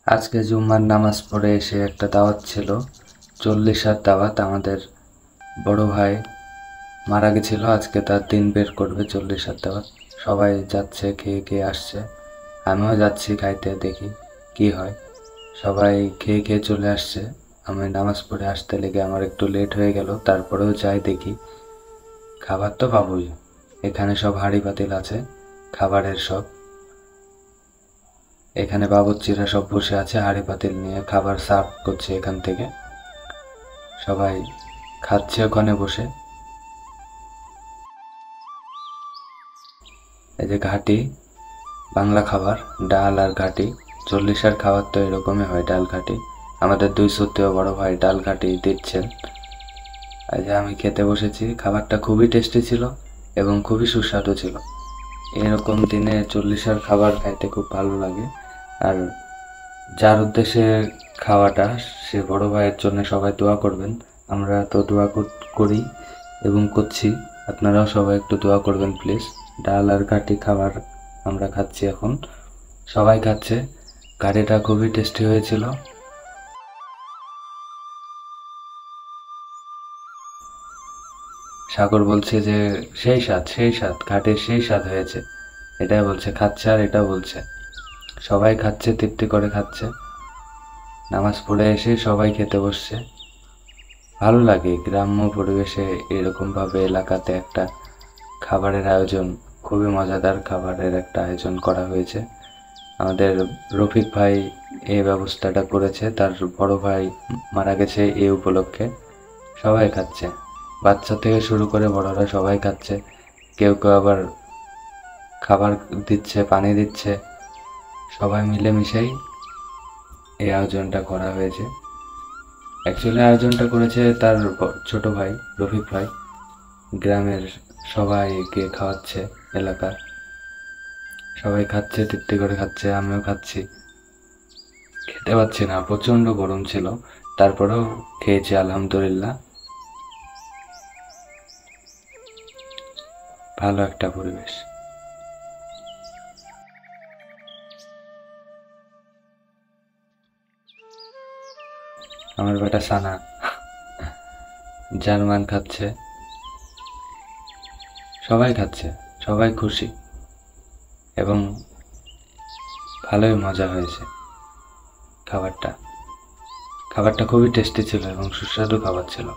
আজকে জুম্মার নামাজ পড়ে এসে একটা দাওয়াত ছিল, 40 দাওয়াত। আমাদের বড় ভাই মারা গেছিল, আজকে তার দিন বের করবে। 40 দাওয়াত, সবাই যাচ্ছে, খেয়ে খেয়ে আসছে। আমিও যাচ্ছি খাইতে, দেখি কি হয়। সবাই খেয়ে খেয়ে চলে আসছে। আমি নামাজ পড়ে আসতে লেগে আমার একটু লেট হয়ে গেল, তারপরেও যাই দেখি। খাবার তো পাবোই, এখানে সব হাঁড়ি পাতিল আছে খাবারের সব। এখানে বাবুর্চিরা সব বসে আছে, হাঁড়ি পাতিল নিয়ে খাবার সার্ভ করছে এখান থেকে। সবাই খাচ্ছে ওখানে বসে। এই যে ঘাটি, বাংলা খাবার, ডাল আর ঘাটি। 40 খাবার তো এরকমই হয়, ডাল ঘাটি। আমাদের 200 বড় ভাই ডাল ঘাটি দিচ্ছেন। এই যে আমি খেতে বসেছি, খাবারটা খুবই টেস্টি ছিল এবং খুবই সুস্বাদু ছিল। এরকম দিনে 40 খাবার খাইতে খুব ভালো লাগে। আর যার উদ্দেশ্যে খাওয়াটা, সে বড় ভাইয়ের জন্য সবাই দোয়া করবেন। আমরা তো দোয়া করি এবং করছি, আপনারাও সবাই একটু দোয়া করবেন প্লিজ। ডাল আর ঘাটি খাবার আমরা খাচ্ছি এখন, সবাই খাচ্ছে। ঘাটিটা খুবই টেস্টি হয়েছিল। সাগর বলছে যে সেই স্বাদ, সেই স্বাদ, ঘাটের সেই স্বাদ হয়েছে, এটাই বলছে। খাচ্ছে আর এটা বলছে। সবাই খাচ্ছে, তৃপ্তি করে খাচ্ছে। নামাজ পড়ে এসে সবাই খেতে বসছে। ভালো লাগে গ্রাম্য পরিবেশে এরকমভাবে এলাকাতে একটা খাবারের আয়োজন, খুবই মজাদার খাবারের একটা আয়োজন করা হয়েছে। আমাদের রফিক ভাই এই ব্যবস্থাটা করেছে, তার বড় ভাই মারা গেছে এই উপলক্ষে। সবাই খাচ্ছে, বাচ্চা থেকে শুরু করে বড়রা সবাই খাচ্ছে। কেউ কেউ আবার খাবার দিচ্ছে, পানি দিচ্ছে। সবাই মিলেমিশেই এই আয়োজনটা করা হয়েছে। অ্যাকচুয়ালি আয়োজনটা করেছে তার ছোট ভাই রফিক ভাই। গ্রামের সবাইকে খাওয়াচ্ছে, এলাকার সবাই খাচ্ছে, তৃপ্তি করে খাচ্ছে। আমিও খাচ্ছি, খেতে পাচ্ছি না, প্রচণ্ড গরম ছিল, তারপরেও খেয়েছি আলহামদুলিল্লাহ। ভালো একটা পরিবেশ। আমার বেটা সানা জার্মান খাচ্ছে, সবাই খাচ্ছে, সবাই খুশি এবং ভালোই মজা হয়েছে। খাবারটা খাবারটা খুবই টেস্টি ছিল এবং সুস্বাদু খাবার ছিল।